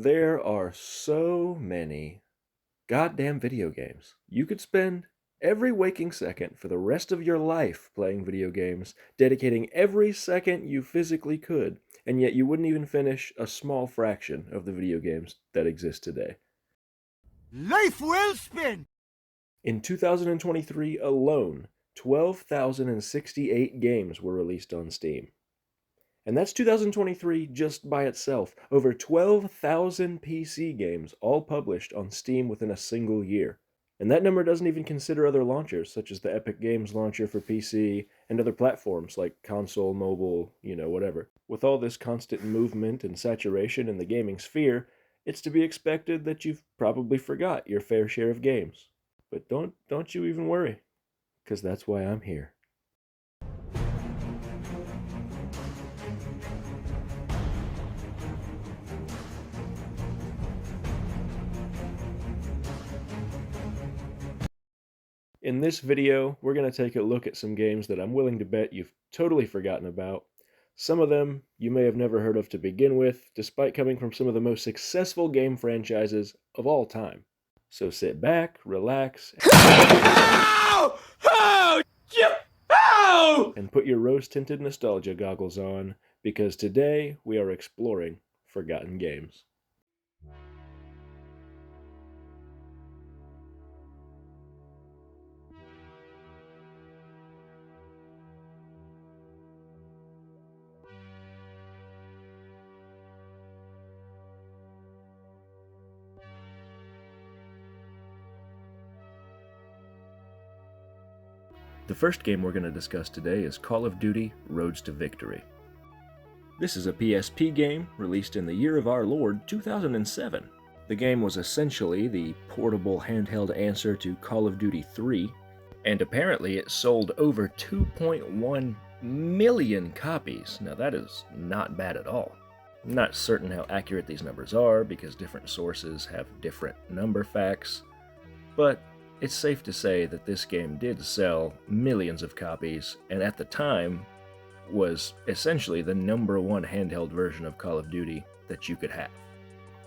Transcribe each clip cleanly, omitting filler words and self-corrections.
There are so many goddamn video games. You could spend every waking second for the rest of your life playing video games, dedicating every second you physically could, and yet you wouldn't even finish a small fraction of the video games that exist today. Life well spent! In 2023 alone, 12,068 games were released on Steam. And that's 2023 just by itself. Over 12,000 PC games all published on Steam within a single year. And that number doesn't even consider other launchers, such as the Epic Games launcher for PC and other platforms like console, mobile, whatever. With all this constant movement and saturation in the gaming sphere, it's to be expected that you've probably forgot your fair share of games. But don't you even worry, because that's why I'm here. In this video, we're going to take a look at some games that I'm willing to bet you've totally forgotten about. Some of them you may have never heard of to begin with, despite coming from some of the most successful game franchises of all time. So sit back, relax, and put your rose-tinted nostalgia goggles on, because today we are exploring forgotten games. The first game we're going to discuss today is Call of Duty: Roads to Victory. This is a PSP game released in the year of our Lord 2007. The game was essentially the portable handheld answer to Call of Duty 3, and apparently it sold over 2.1 million copies. Now that is not bad at all. I'm not certain how accurate these numbers are because different sources have different number facts, but it's safe to say that this game did sell millions of copies, and at the time was essentially the #1 handheld version of Call of Duty that you could have.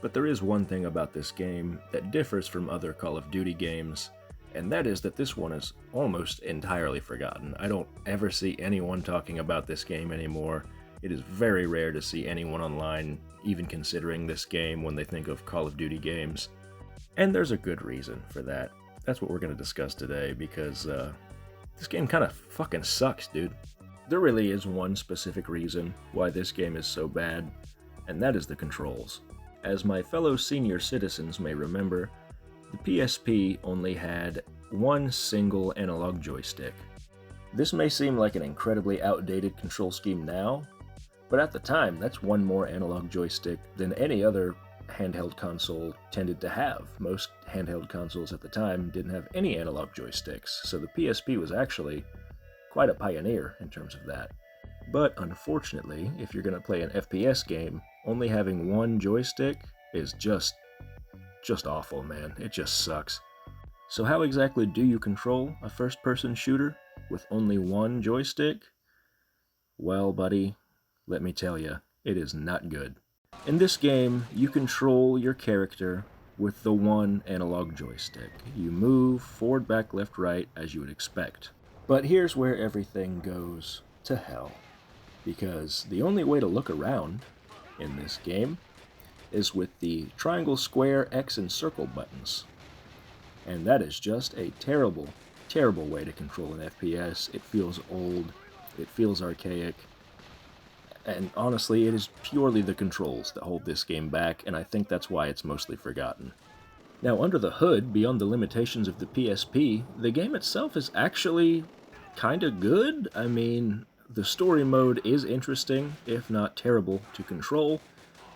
But there is one thing about this game that differs from other Call of Duty games, and that is that this one is almost entirely forgotten. I don't ever see anyone talking about this game anymore. It is very rare to see anyone online even considering this game when they think of Call of Duty games. And there's a good reason for that. That's what we're going to discuss today, because this game kind of fucking sucks, dude. There really is one specific reason why this game is so bad, and that is the controls. As my fellow senior citizens may remember, the PSP only had one single analog joystick. This may seem like an incredibly outdated control scheme now, but at the time, that's one more analog joystick than any other handheld console tended to have. Most handheld consoles at the time didn't have any analog joysticks, so the PSP was actually quite a pioneer in terms of that. But unfortunately, if you're going to play an FPS game, only having one joystick is just awful, man. It just sucks. So how exactly do you control a first-person shooter with only one joystick? Well, buddy, let me tell you, it is not good. In this game, you control your character with the one analog joystick. You move forward, back, left, right, as you would expect. But here's where everything goes to hell, because the only way to look around in this game is with the triangle, square, X, and circle buttons. And that is just a terrible, terrible way to control an FPS. It feels old, it feels archaic, and honestly, it is purely the controls that hold this game back, and I think that's why it's mostly forgotten. Now, under the hood, beyond the limitations of the PSP, the game itself is actually kinda good. I mean, the story mode is interesting, if not terrible, to control.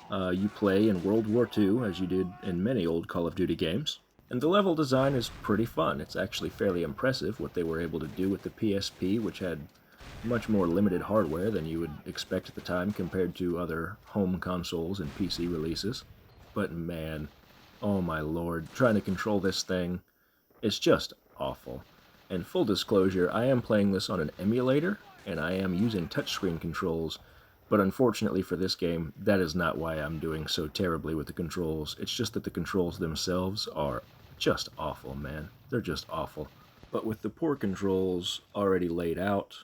You play in World War II, as you did in many old Call of Duty games, and the level design is pretty fun. It's actually fairly impressive what they were able to do with the PSP, which had much more limited hardware than you would expect at the time compared to other home consoles and PC releases. But man, oh my lord, trying to control this thing, it's just awful. And full disclosure, I am playing this on an emulator, and I am using touchscreen controls, But unfortunately for this game, that is not why I'm doing so terribly with the controls. It's just that the controls themselves are just awful, man. They're just awful. But with the poor controls already laid out,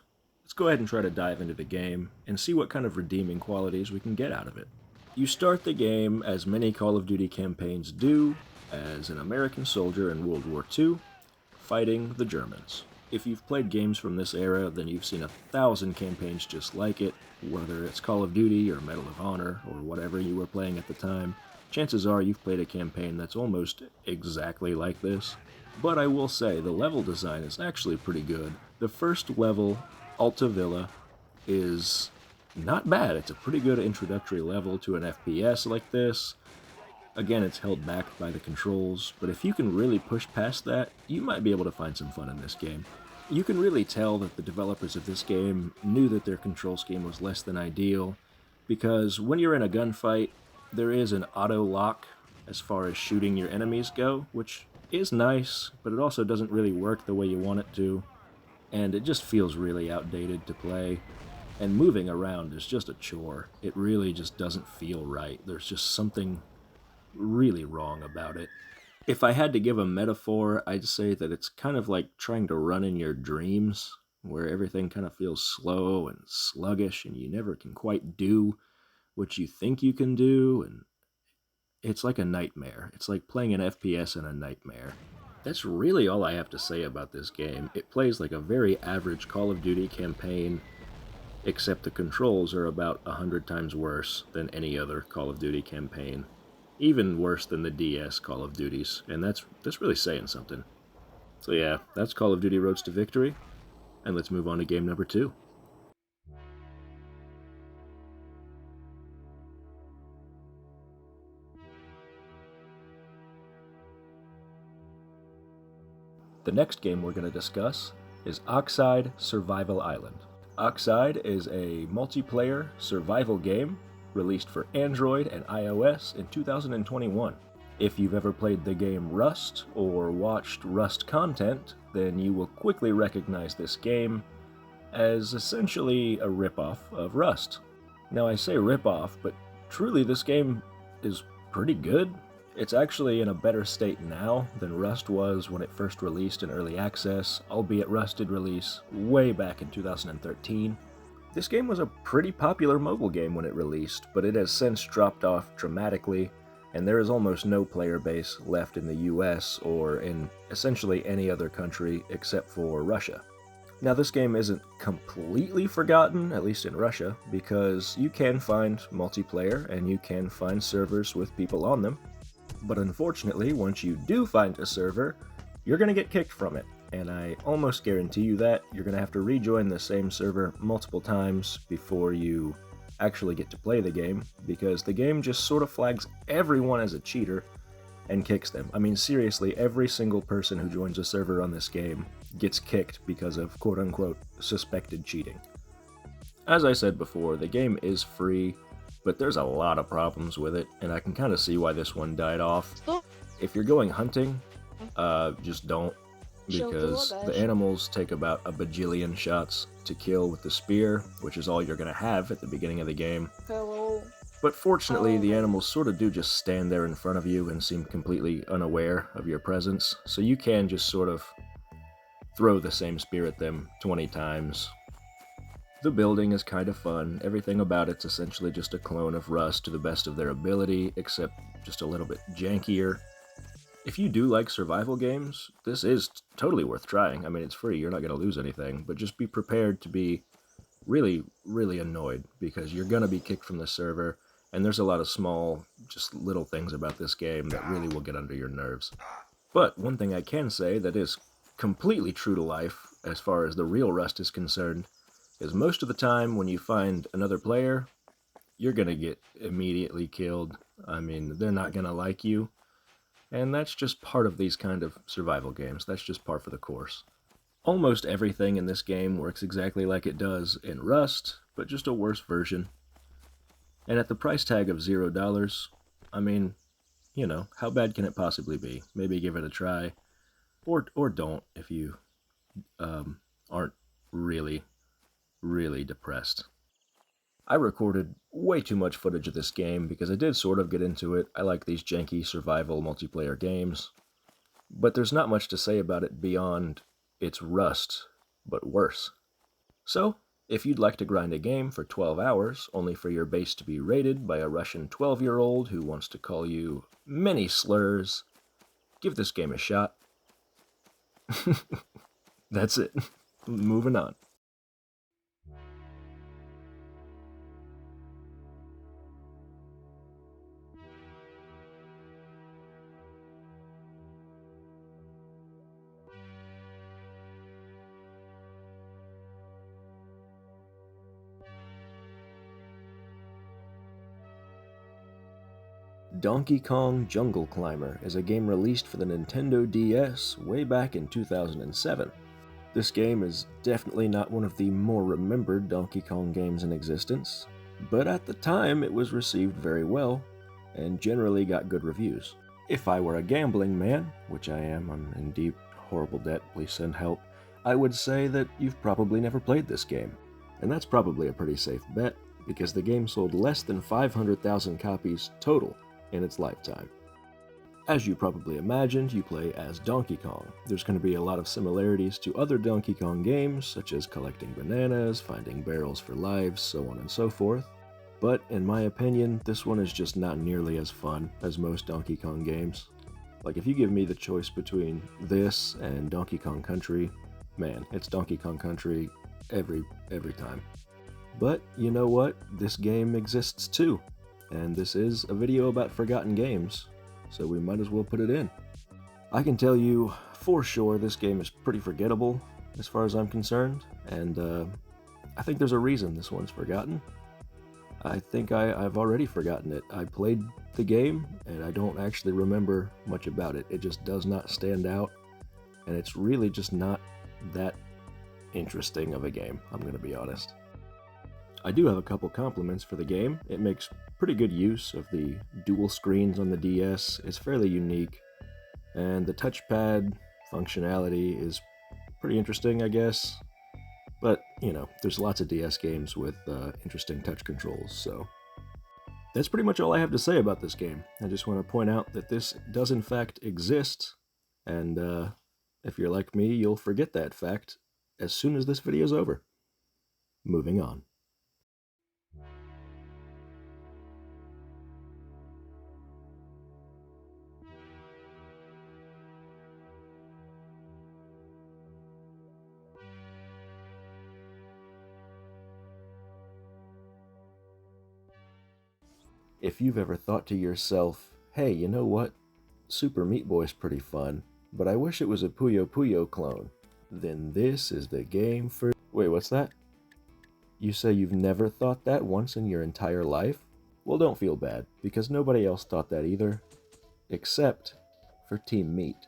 let's go ahead and try to dive into the game and see what kind of redeeming qualities we can get out of it. You start the game, as many Call of Duty campaigns do, as an American soldier in World War II, fighting the Germans. If you've played games from this era, then you've seen 1,000 campaigns just like it, whether it's Call of Duty or Medal of Honor or whatever you were playing at the time. Chances are you've played a campaign that's almost exactly like this. But I will say, the level design is actually pretty good. The first level, Alta Villa, is not bad. It's a pretty good introductory level to an FPS like this. Again, it's held back by the controls, but if you can really push past that, you might be able to find some fun in this game. You can really tell that the developers of this game knew that their control scheme was less than ideal, because when you're in a gunfight, there is an auto lock as far as shooting your enemies go, which is nice, but it also doesn't really work the way you want it to, and it just feels really outdated to play. And moving around is just a chore. It really just doesn't feel right. There's just something really wrong about it. If I had to give a metaphor, I'd say that it's kind of like trying to run in your dreams, where everything kind of feels slow and sluggish and you never can quite do what you think you can do, and it's like a nightmare. It's like playing an FPS in a nightmare. That's really all I have to say about this game. It plays like a very average Call of Duty campaign, except the controls are about 100 times worse than any other Call of Duty campaign. Even worse than the DS Call of Duties, and that's really saying something. So yeah, that's Call of Duty Roads to Victory, and let's move on to game number 2. The next game we're going to discuss is Oxide Survival Island. Oxide is a multiplayer survival game released for Android and iOS in 2021. If you've ever played the game Rust or watched Rust content, then you will quickly recognize this game as essentially a ripoff of Rust. Now I say ripoff, but truly this game is pretty good. It's actually in a better state now than Rust was when it first released in early access, albeit Rust did release way back in 2013. This game was a pretty popular mobile game when it released, but it has since dropped off dramatically, and there is almost no player base left in the US or in essentially any other country except for Russia. Now this game isn't completely forgotten, at least in Russia, because you can find multiplayer and you can find servers with people on them. But unfortunately, once you do find a server, you're going to get kicked from it. And I almost guarantee you that you're going to have to rejoin the same server multiple times before you actually get to play the game, because the game just sort of flags everyone as a cheater and kicks them. I mean, seriously, every single person who joins a server on this game gets kicked because of quote-unquote suspected cheating. As I said before, the game is free, but there's a lot of problems with it, and I can kind of see why this one died off. If you're going hunting, just don't, because the animals take about a bajillion shots to kill with the spear, which is all you're going to have at the beginning of the game. Hello. But fortunately, the animals sort of do just stand there in front of you and seem completely unaware of your presence, so you can just sort of throw the same spear at them 20 times. The building is kind of fun. Everything about it's essentially just a clone of Rust to the best of their ability, except just a little bit jankier. If you do like survival games, this is totally worth trying. I mean, it's free, you're not going to lose anything, but just be prepared to be really, really annoyed, because you're going to be kicked from the server, and there's a lot of small, just little things about this game that really will get under your nerves. But one thing I can say that is completely true to life, as far as the real Rust is concerned, is most of the time when you find another player, you're going to get immediately killed. I mean, they're not going to like you. And that's just part of these kind of survival games. That's just par for the course. Almost everything in this game works exactly like it does in Rust, but just a worse version. And at the price tag of $0, I mean, you know, how bad can it possibly be? Maybe give it a try. Or don't if you aren't really depressed. I recorded way too much footage of this game because I did sort of get into it. I like these janky survival multiplayer games. But there's not much to say about it beyond its rust, but worse. So, if you'd like to grind a game for 12 hours, only for your base to be raided by a Russian 12-year-old who wants to call you many slurs, give this game a shot. That's it. Moving on. Donkey Kong Jungle Climber is a game released for the Nintendo DS way back in 2007. This game is definitely not one of the more remembered Donkey Kong games in existence, but at the time it was received very well and generally got good reviews. If I were a gambling man, which I am, I'm in deep, horrible debt, please send help, I would say that you've probably never played this game. And that's probably a pretty safe bet, because the game sold less than 500,000 copies total in its lifetime. As you probably imagined, you play as Donkey Kong. There's going to be a lot of similarities to other Donkey Kong games, such as collecting bananas, finding barrels for lives, so on and so forth. But in my opinion, this one is just not nearly as fun as most Donkey Kong games. Like, if you give me the choice between this and Donkey Kong Country, man, it's Donkey Kong Country every time. But you know what? This game exists too. And this is a video about forgotten games, so we might as well put it in. I can tell you for sure this game is pretty forgettable as far as I'm concerned, and I think there's a reason this one's forgotten. I think I've already forgotten it. I played the game, and I don't actually remember much about it. It just does not stand out, and it's really just not that interesting of a game, I'm going to be honest. I do have a couple compliments for the game. It makes pretty good use of the dual screens on the DS. It's fairly unique, and the touchpad functionality is pretty interesting, I guess. But, you know, there's lots of DS games with interesting touch controls, so that's pretty much all I have to say about this game. I just want to point out that this does in fact exist, and if you're like me, you'll forget that fact as soon as this video's over. Moving on. If you've ever thought to yourself, hey, you know what? Super Meat Boy's pretty fun, but I wish it was a Puyo Puyo clone, then this is the game for... Wait, what's that? You say you've never thought that once in your entire life? Well, don't feel bad, because nobody else thought that either, except for Team Meat.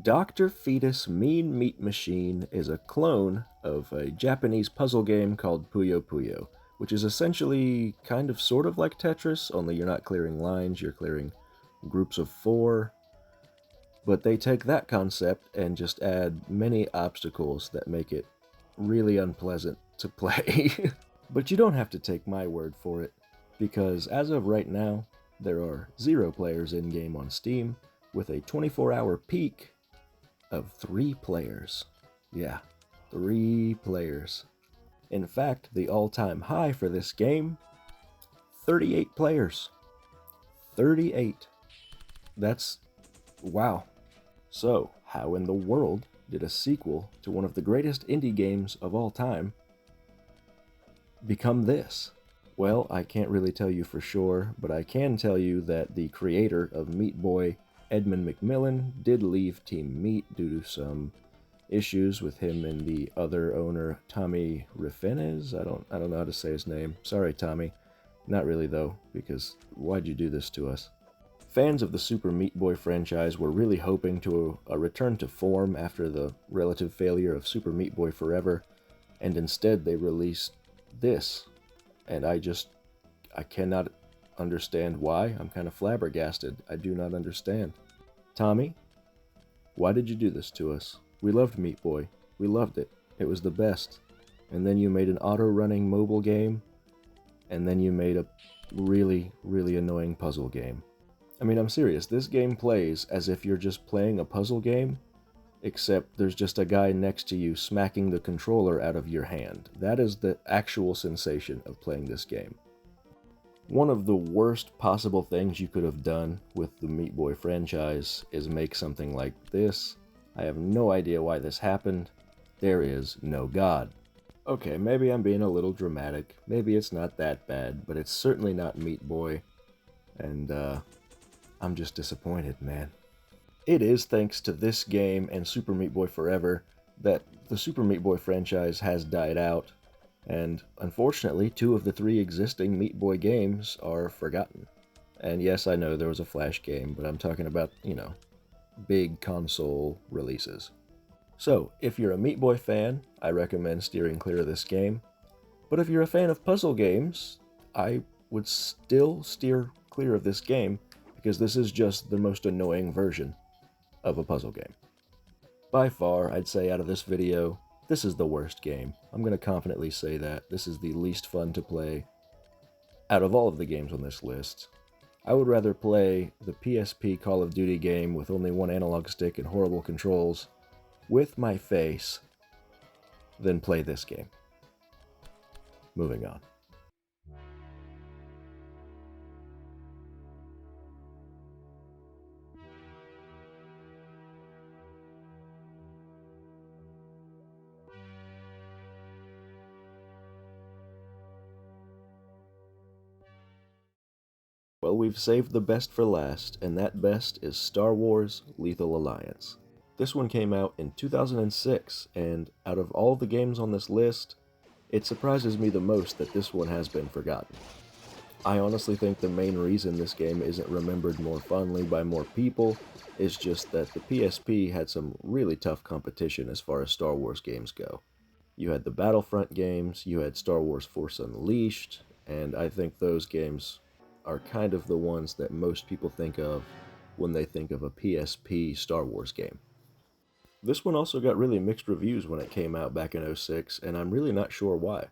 Dr. Fetus Mean Meat Machine is a clone of a Japanese puzzle game called Puyo Puyo, which is essentially kind of sort of like Tetris, only you're not clearing lines, you're clearing groups of 4. But they take that concept and just add many obstacles that make it really unpleasant to play. But you don't have to take my word for it, because as of right now, there are 0 players in-game on Steam, with a 24-hour peak of 3 players. Yeah, 3 players. In fact, the all-time high for this game, 38 players. 38. That's... wow. So, how in the world did a sequel to one of the greatest indie games of all time become this? Well, I can't really tell you for sure, but I can tell you that the creator of Meat Boy, Edmund McMillen, did leave Team Meat due to some issues with him and the other owner, Tommy Rifinez. I don't know how to say his name. Sorry, Tommy. Not really, though, because why'd you do this to us? Fans of the Super Meat Boy franchise were really hoping to a return to form after the relative failure of Super Meat Boy Forever, and instead they released this. And I cannot understand why. I'm kind of flabbergasted. I do not understand. Tommy, why did you do this to us? We loved Meat Boy. We loved it. It was the best. And then you made an auto-running mobile game and then you made a really, really annoying puzzle game. I mean, I'm serious, this game plays as if you're just playing a puzzle game, except there's just a guy next to you smacking the controller out of your hand. That is the actual sensation of playing this game. One of the worst possible things you could have done with the Meat Boy franchise is make something like this. I have no idea why this happened. There is no God. Okay, maybe I'm being a little dramatic. Maybe it's not that bad, but it's certainly not Meat Boy. And, I'm just disappointed, man. It is thanks to this game and Super Meat Boy Forever that the Super Meat Boy franchise has died out, and unfortunately 2 of the 3 existing Meat Boy games are forgotten. And yes, I know there was a Flash game, but I'm talking about, big console releases. So, if you're a Meat Boy fan, I recommend steering clear of this game. But if you're a fan of puzzle games, I would still steer clear of this game, because this is just the most annoying version of a puzzle game. By far, I'd say out of this video, this is the worst game. I'm going to confidently say that. This is the least fun to play out of all of the games on this list. I would rather play the PSP Call of Duty game with only 1 analog stick and horrible controls with my face than play this game. Moving on. Well, we've saved the best for last, and that best is Star Wars Lethal Alliance. This one came out in 2006, and out of all the games on this list, it surprises me the most that this one has been forgotten. I honestly think the main reason this game isn't remembered more fondly by more people is just that the PSP had some really tough competition as far as Star Wars games go. You had the Battlefront games, you had Star Wars Force Unleashed, and I think those games are kind of the ones that most people think of when they think of a PSP Star Wars game. This one also got really mixed reviews when it came out back in '06, and I'm really not sure why.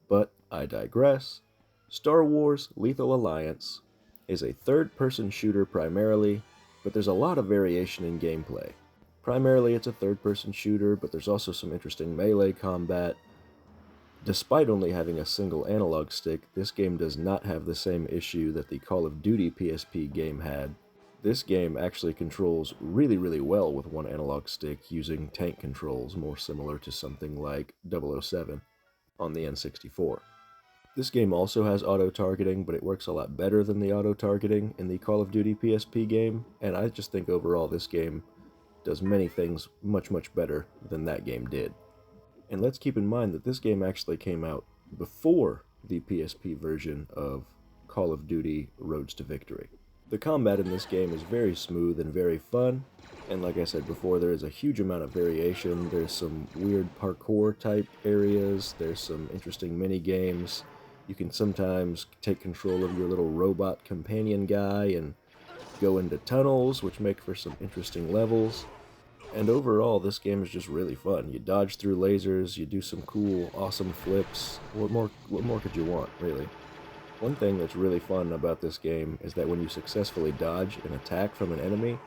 But I digress. Star Wars Lethal Alliance is a third-person shooter primarily, but there's a lot of variation in gameplay. Primarily it's a third-person shooter, but there's also some interesting melee combat. Despite only having a single analog stick, this game does not have the same issue that the Call of Duty PSP game had. This game actually controls really, really well with 1 analog stick using tank controls, more similar to something like 007 on the N64. This game also has auto-targeting, but it works a lot better than the auto-targeting in the Call of Duty PSP game, and I just think overall this game does many things much, much better than that game did. And let's keep in mind that this game actually came out before the PSP version of Call of Duty Roads to Victory. The combat in this game is very smooth and very fun, and like I said before, there is a huge amount of variation. There's some weird parkour type areas, there's some interesting mini games. You can sometimes take control of your little robot companion guy and go into tunnels, which make for some interesting levels. And overall, this game is just really fun. You dodge through lasers, you do some cool, awesome flips. What more could you want, really? One thing that's really fun about this game is that when you successfully dodge an attack from an enemy,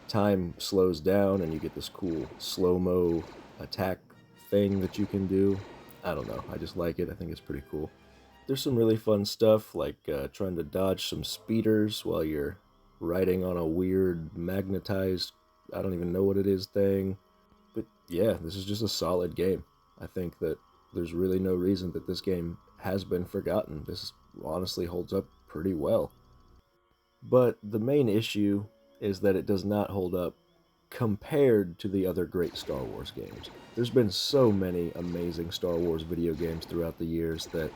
time slows down and you get this cool slow-mo attack thing that you can do. I don't know, I just like it. I think it's pretty cool. There's some really fun stuff, like trying to dodge some speeders while you're riding on a weird magnetized, I don't even know what it is thing. But yeah, this is just a solid game. I think that there's really no reason that this game has been forgotten. This honestly holds up pretty well. But the main issue is that it does not hold up compared to the other great Star Wars games. There's been so many amazing Star Wars video games throughout the years that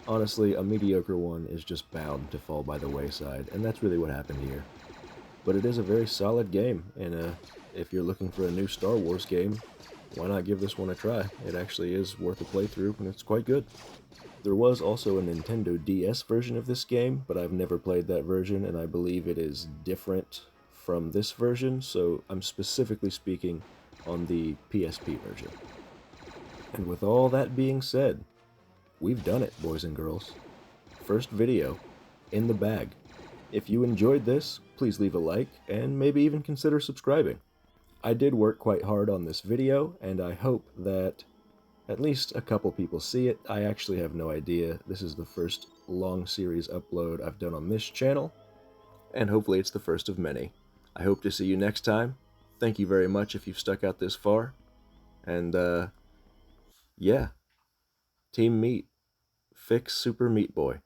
honestly, a mediocre one is just bound to fall by the wayside, and that's really what happened here. But it is a very solid game, and if you're looking for a new Star Wars game, why not give this one a try? It actually is worth a playthrough, and it's quite good. There was also a Nintendo DS version of this game, but I've never played that version, and I believe it is different from this version, so I'm specifically speaking on the PSP version. And with all that being said, we've done it, boys and girls. first video in the bag. If you enjoyed this, please leave a like and maybe even consider subscribing. I did work quite hard on this video, and I hope that at least a couple people see it. I actually have no idea. This is the first long series upload I've done on this channel, and hopefully it's the first of many. I hope to see you next time. Thank you very much if you've stuck out this far. And, yeah. Team Meat. Fix Super Meat Boy.